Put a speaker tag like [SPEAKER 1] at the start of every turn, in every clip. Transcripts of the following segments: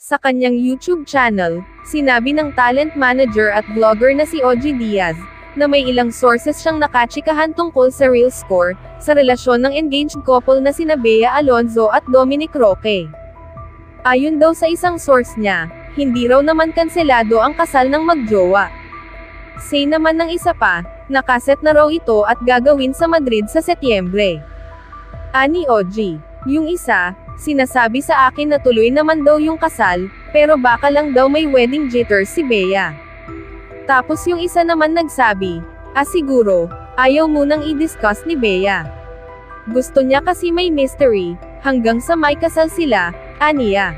[SPEAKER 1] Sa kanyang YouTube channel, sinabi ng talent manager at vlogger na si Ogie Diaz, na may ilang sources siyang nakachikahan tungkol sa real score, sa relasyon ng engaged couple na sina Bea Alonzo at Dominic Roque. Ayon daw sa isang source niya, hindi raw naman kanselado ang kasal ng magjowa. Say naman ng isa pa, nakaset na raw ito at gagawin sa Madrid sa Setyembre. Ani Ogie. Yung isa, sinasabi sa akin na tuloy naman daw yung kasal, pero baka lang daw may wedding jitters si Bea. Tapos yung isa naman nagsabi, siguro, ayaw munang i-discuss ni Bea. Gusto niya kasi may mystery, hanggang sa may kasal sila, aniya.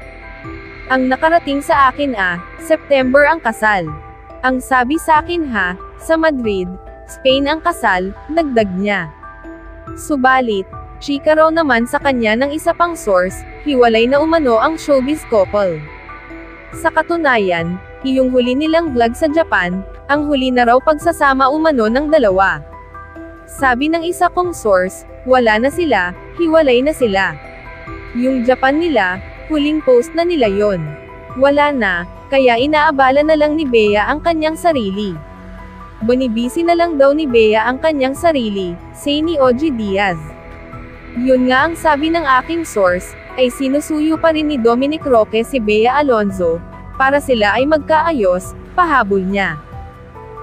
[SPEAKER 1] Ang nakarating sa akin September ang kasal. Ang sabi sa akin sa Madrid, Spain ang kasal, dagdag niya. Subalit, chika raw naman sa kanya ng isa pang source, hiwalay na umano ang showbiz couple. Sa katunayan, yung huli nilang vlog sa Japan, ang huli na raw pagsasama umano ng dalawa. Sabi ng isa kong source, wala na sila, hiwalay na sila. Yung Japan nila, huling post na nila yon. Wala na, kaya inaabala na lang ni Bea ang kanyang sarili. Binibisi na lang daw ni Bea ang kanyang sarili, say ni Ogie Diaz. Yun nga ang sabi ng aking source, ay sinusuyo pa rin ni Dominic Roque si Bea Alonzo, para sila ay magkaayos, pahabol niya.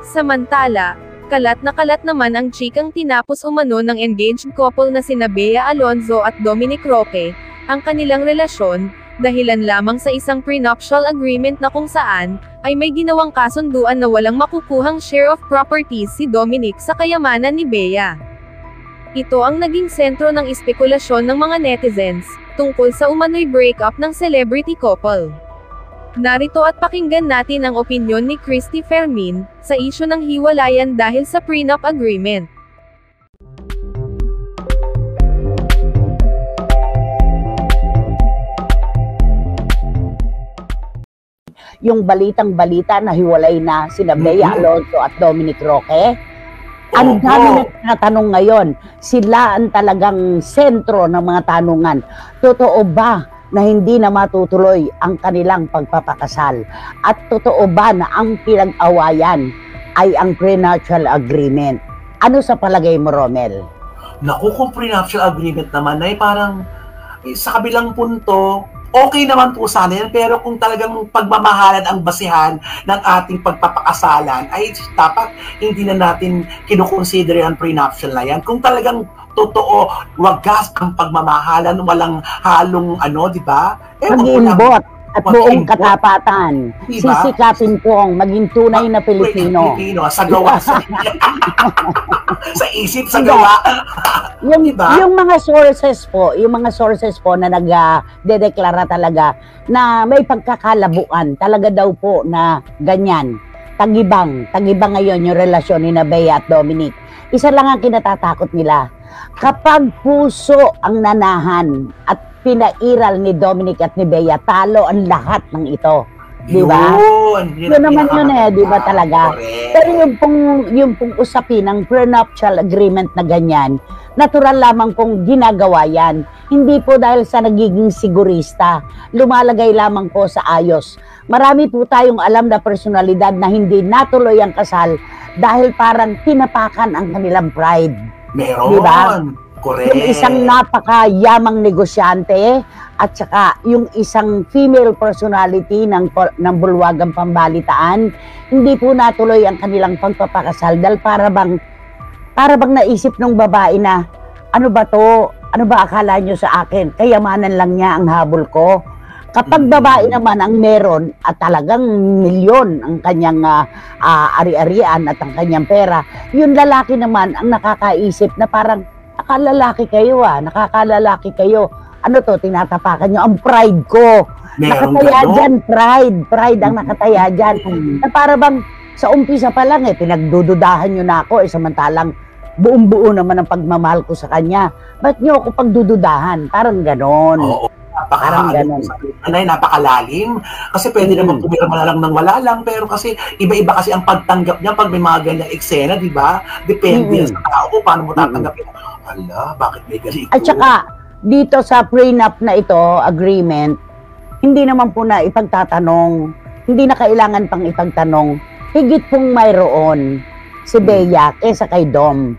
[SPEAKER 1] Samantala, kalat na kalat naman ang chikang tinapos umano ng engaged couple na sina Bea Alonzo at Dominic Roque, ang kanilang relasyon, dahilan lamang sa isang prenuptial agreement na kung saan, ay may ginawang kasunduan na walang makukuhang share of properties si Dominic sa kayamanan ni Bea. Ito ang naging sentro ng espekulasyon ng mga netizens, tungkol sa umano'y breakup ng celebrity couple. Narito at pakinggan natin ang opinyon ni Christy Fermin, sa isyu ng hiwalayan dahil sa prenup agreement.
[SPEAKER 2] Yung balitang-balita na hiwalay na sina Bea Alonzo at Dominic Roque, ang dami na tanong ngayon, sila ang talagang sentro ng mga tanungan. Totoo ba na hindi na matutuloy ang kanilang pagpapakasal? At totoo ba na ang pinag-awayan ay ang prenuptial agreement? Ano sa palagay mo, Romel?
[SPEAKER 3] Naku, kung prenuptial agreement naman ay parang sa kabilang punto, okay naman po sana yan, pero kung talagang pagmamahalan ang basihan ng ating pagpapakasalan, ay dapat hindi na natin kinukonsider ang prenuptial na yan. Kung talagang totoo, wagas ang pagmamahalan, walang halong di ba?
[SPEAKER 2] Mag-iimbot at buong katapatan. Diba? Sisikapin kong maging tunay na Pilipino.
[SPEAKER 3] Sa gawa. Sa isip, sa gawa.
[SPEAKER 2] Yung mga sources po na nagdedeklara talaga na may pagkakalabuan, talaga daw po na ganyan. Tagibang ngayon yung relasyon ni Bea at Dominic. Isa lang ang kinatatakot nila. Kapag puso ang nanahan at pinairal ni Dominic at ni Bea, talo ang lahat ng ito. Di ba? Yun naman yun di ba talaga?
[SPEAKER 3] Correct.
[SPEAKER 2] Pero yung pong usapin ng prenuptial agreement na ganyan, natural lamang pong ginagawa yan. Hindi po dahil sa nagiging sigurista, lumalagay lamang po sa ayos. Marami po tayong alam na personalidad na hindi natuloy ang kasal dahil parang tinapakan ang kanilang pride.
[SPEAKER 3] Meron.
[SPEAKER 2] Di ba?
[SPEAKER 3] Correct.
[SPEAKER 2] Yung isang napakayamang negosyante at saka yung isang female personality ng bulwagang pambalitaan, hindi po natuloy ang kanilang pagpapakasal dahil para bang naisip ng babae na, ano ba to? Ano ba akala nyo sa akin? Kayamanan lang niya ang habol ko. Kapag babae naman ang meron at talagang milyon ang kanyang ari-arian at ang kanyang pera, yung lalaki naman ang nakakaisip na parang, nakalalaki kayo. Ano to, tinatapakan nyo? Ang pride ko. Nakataya dyan, pride ang nakataya dyan. Na para bang, sa umpisa pa lang pinagdududahan nyo na ako, samantalang buong-buo naman ang pagmamahal ko sa kanya. Ba't nyo ako pagdududahan? Parang ganon.
[SPEAKER 3] Oo. Napakalalim. Kasi pwede naman pumirma na lang ng wala lang, pero kasi iba-iba kasi ang pagtanggap niya pag may mga ganyang eksena, di ba? Depende sa tao kung paano mo tatanggapin. Hala, bakit may ganito?
[SPEAKER 2] At saka, dito sa prenup na ito, agreement, hindi naman po na ipagtatanong, hindi na kailangan pang ipagtanong, higit pong mayroon si Bea kaysa kay Dom.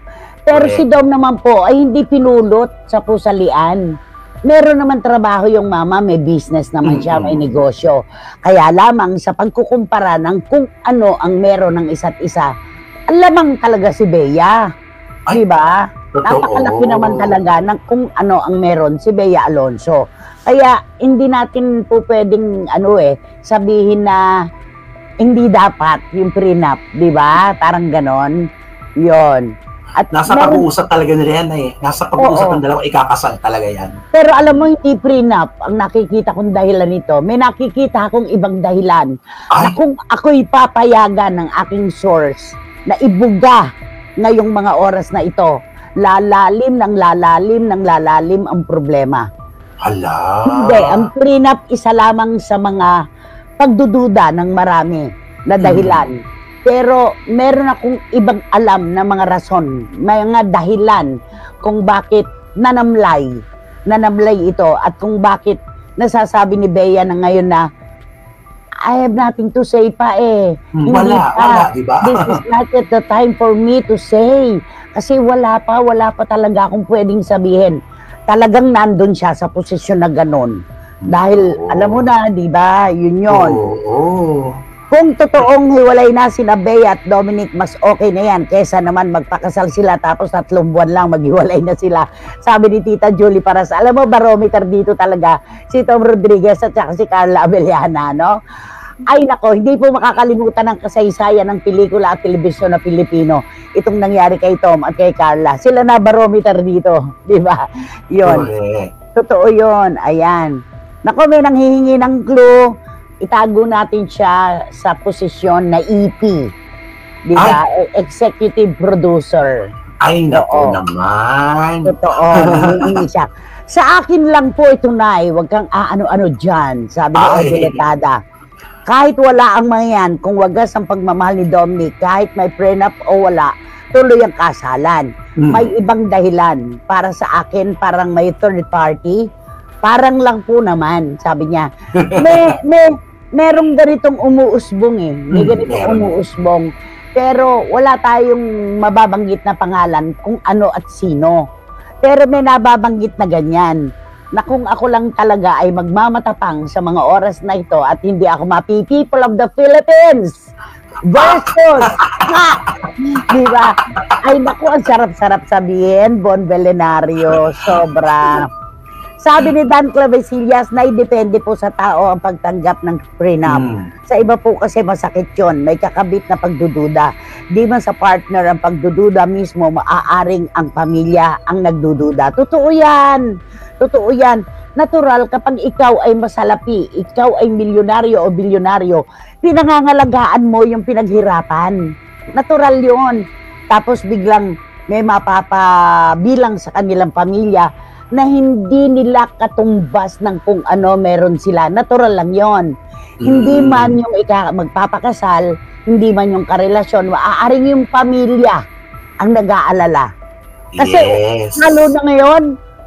[SPEAKER 2] Pero si Dom naman po ay hindi pinulot sa pusalian. Meron naman trabaho yung mama, may business naman siya, may negosyo. Kaya lamang sa pagkukumpara ng kung ano ang meron ng isa't isa, lamang talaga si Bea. Di ba? Napakalaki naman talaga ng kung ano ang meron si Bea Alonzo. Kaya hindi natin po pwedeng sabihin na hindi dapat yung prenup, di ba? Parang ganon. Yon. At
[SPEAKER 3] nasa pag-uusap talaga nila yan Nasa pag-uusap ng dalawa, ikakasal talaga yan.
[SPEAKER 2] Pero alam mo, hindi prenup ang nakikita kong dahilan nito. May nakikita akong ibang dahilan. Na kung ako'y papayagan ng aking source na ibuga ngayong mga oras na ito, lalalim ang problema.
[SPEAKER 3] Hala.
[SPEAKER 2] Hindi, ang prenup isa lamang sa mga pagdududa ng marami na dahilan. Pero meron akong ibang alam na mga rason, mga dahilan kung bakit nanamlay ito at kung bakit nasasabi ni Bea na ngayon na I have nothing to say pa
[SPEAKER 3] Wala, di ba?
[SPEAKER 2] This is not yet the time for me to say. Kasi wala pa talaga akong pwedeng sabihin. Talagang nandun siya sa posisyon na ganun. Dahil, alam mo na, di ba, yun. Kung totoong hiwalay na sina Bea at Dominic, mas okay na yan. Kesa naman magpakasal sila tapos 3 buwan lang maghiwalay na sila. Sabi ni Tita Julie Paras, alam mo, barometer dito talaga si Tom Rodriguez at saka si Carla Abellana, no? Ay nako, hindi po makakalimutan ng kasaysayan ng pelikula at telebisyon na Pilipino. Itong nangyari kay Tom at kay Carla. Sila na barometer dito, di ba? Yun. Totoo yun. Ayan. Nako, may nanghihingi ng clue. Itago natin siya sa posisyon na EP. Di ba? Executive producer.
[SPEAKER 3] Ay, nako naman.
[SPEAKER 2] Totoo. Nanghihingi siya. Sa akin lang po ito, Nay. Huwag kang ano-ano dyan. Sabi ni Odeletada. Kahit wala ang mga yan, kung wagas ang pagmamahal ni Dominic, kahit may prenup o wala, tuloy ang kasalan. May ibang dahilan. Para sa akin, parang may third party. Parang lang po naman, sabi niya. Merong ganitong umuusbong May ganitong umuusbong. Pero wala tayong mababanggit na pangalan kung ano at sino. Pero may nababanggit na ganyan. Na kung ako lang talaga ay magmamatapang sa mga oras na ito at hindi ako people of the Philippines versus diba? Ay naku, ang sarap-sarap sabihin, Bon Belenario, sobra. Sabi ni Dan Clavesillas na depende po sa tao ang pagtanggap ng prenup. Sa iba po kasi masakit yun, may kakabit na pagdududa. Di man sa partner ang pagdududa mismo, maaaring ang pamilya ang nagdududa. Totoo yan. Totoo yan. Natural kapag ikaw ay masalapi, ikaw ay milyonaryo o bilyonaryo, pinangangalagaan mo yung pinaghirapan. Natural yon. Tapos biglang may mapapabilang sa kanilang pamilya na hindi nila katumbas ng kung ano meron sila. Natural lang yon. Hindi man yung magpapakasal, hindi man yung karelasyon, maaaring yung pamilya ang nag-aalala. Kasi lalo na ngayon,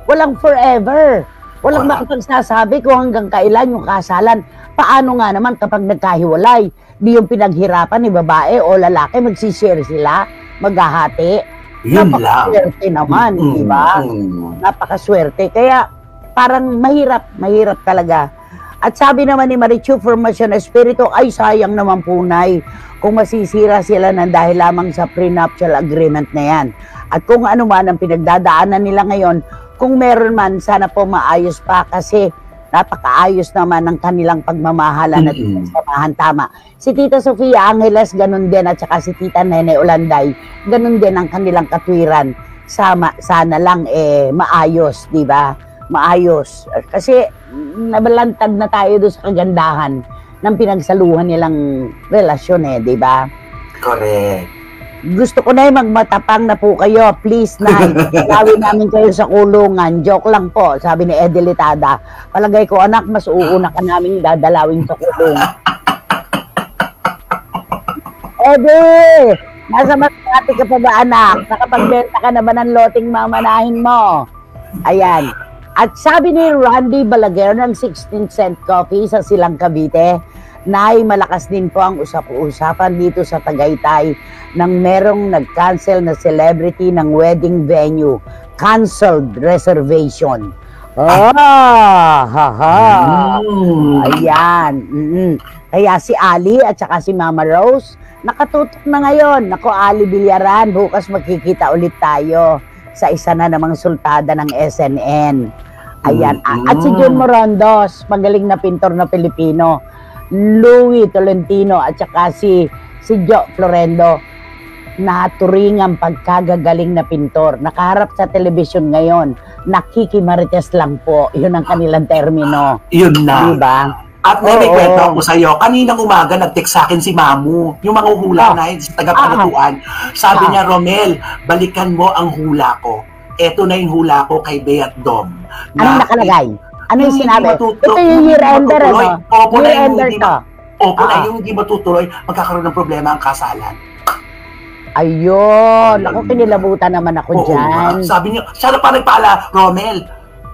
[SPEAKER 2] walang forever. Walang makapagsasabi kung hanggang kailan yung kasalan. Paano nga naman kapag nagkahiwalay? Di yung pinaghirapan ni babae o lalaki, magsishare sila, maghahati. Napakaswerte naman, di ba? Napakaswerte. Kaya parang mahirap talaga. At sabi naman ni Marichu Formacion Espiritu, ay sayang naman punay kung masisira sila ng dahil lamang sa prenuptial agreement na yan. At kung ano man ang pinagdadaanan nila ngayon, kung meron man, sana po maayos pa kasi napakaayos naman ng kanilang pagmamahalan at samahan. Tama. Si Tita Sofia Angeles, ganun din, at saka si Tita Nene Olanday, ganun din ang kanilang katwiran. Sana lang maayos, di ba? Maayos. Kasi nabalantad na tayo doon sa kagandahan ng pinagsaluhan nilang relasyon di ba?
[SPEAKER 3] Correct.
[SPEAKER 2] Gusto ko na magmatapang na po kayo. Please, Nay. Lawin namin kayo sa kulungan. Joke lang po, sabi ni Edelitada. Palagay ko, anak, mas uuna ka namin dadalawin sa kulungan. Ede! Nasa Mascate ka pa ba, anak? Nakapagbenta ka na ba ng loting mamanahin mo? Ayan. At sabi ni Randy Balaguer ng 16 Cent Coffee sa Silang Cavite, Nay, malakas din po ang usap-usapan dito sa Tagaytay nang merong nag-cancel na celebrity ng wedding venue. Canceled reservation. Ayan. Kaya si Ali at saka si Mama Rose, nakatutok na ngayon. Nako, Ali Billaran, bukas magkikita ulit tayo sa isa na namang sultada ng SNN. Ayan. At si Jun Morondos, magaling na pintor na Pilipino. Louis Tolentino at saka si Joe Florendo, naturingang pagkagagaling na pintor. Nakaharap sa television ngayon, nakikimarites lang po. Yun ang kanilang termino.
[SPEAKER 3] Yun na.
[SPEAKER 2] Diba?
[SPEAKER 3] At may kwento ako sa'yo, kaninang umaga nag-text sa akin si Mamu, yung mga hula na sa tagapalutuan. Sabi niya, Romel, balikan mo ang hula ko. Eto na yung hula ko kay Bea at Dom.
[SPEAKER 2] Anong nakalagay? Ano yung sinabi? Ito yung year-ender, ano?
[SPEAKER 3] Opo na
[SPEAKER 2] Year-ender to.
[SPEAKER 3] Opo na yung hindi matutuloy, magkakaroon ng problema ang kasalan.
[SPEAKER 2] Ayun. Ako, pinilabutan naman ako dyan.
[SPEAKER 3] Sabi niya, siya na pa nagpaala, Romel,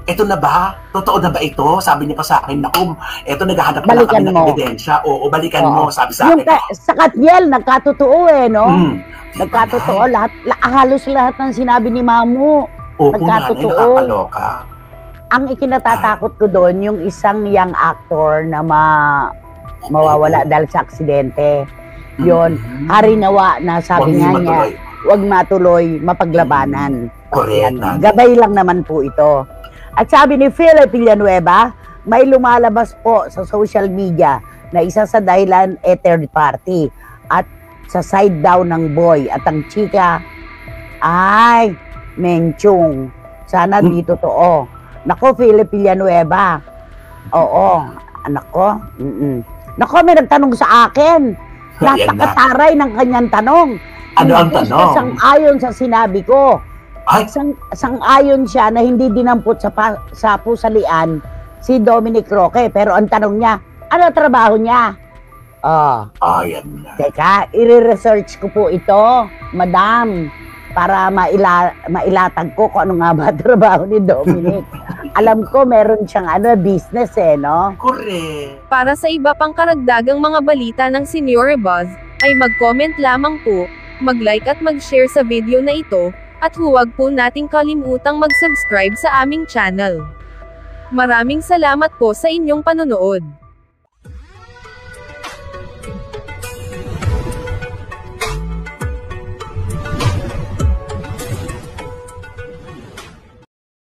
[SPEAKER 3] eto na ba? Totoo na ba ito? Sabi niya pa sa akin, naku, eto naghahanap na lang kami ng ebidensya. Oo, balikan mo, sabi sa akin.
[SPEAKER 2] Sa Katniel, nagkatotoo no? Nagkatotoo. Halos lahat ng sinabi ni Mamu.
[SPEAKER 3] Opo nga, nakakaloka.
[SPEAKER 2] Ang ikinatatakot ko doon, yung isang young actor na mawawala dahil sa aksidente. Yun, harinawa na sabi nga niya, huwag matuloy, mapaglabanan.
[SPEAKER 3] Correct.
[SPEAKER 2] Gabay lang naman po ito. At sabi ni Philip Villanueva, may lumalabas po sa social media na isa sa dahilan third party at sa side daw ng boy at ang chika ay menchong. Sana di totoo. Nako, Philip Villanueva. Oo, anak ko. Nako, may nagtanong sa akin. Nasa kataray ng kanyang tanong.
[SPEAKER 3] Ano ang tanong?
[SPEAKER 2] Sang-ayon sa sinabi ko. Sang-ayon siya na hindi dinampot sa pusalian si Dominic Roque. Pero ang tanong niya, ano trabaho niya?
[SPEAKER 3] Ayan na.
[SPEAKER 2] Teka, i-research ko po ito, madam, para mailatag ko kung ano nga ba trabaho ni Dominic. Alam ko meron siyang business no?
[SPEAKER 3] Correct.
[SPEAKER 1] Para sa iba pang karagdagang mga balita ng Senior Buzz, ay mag-comment lamang po, mag-like at mag-share sa video na ito, at huwag po nating kalimutang mag-subscribe sa aming channel. Maraming salamat po sa inyong panonood.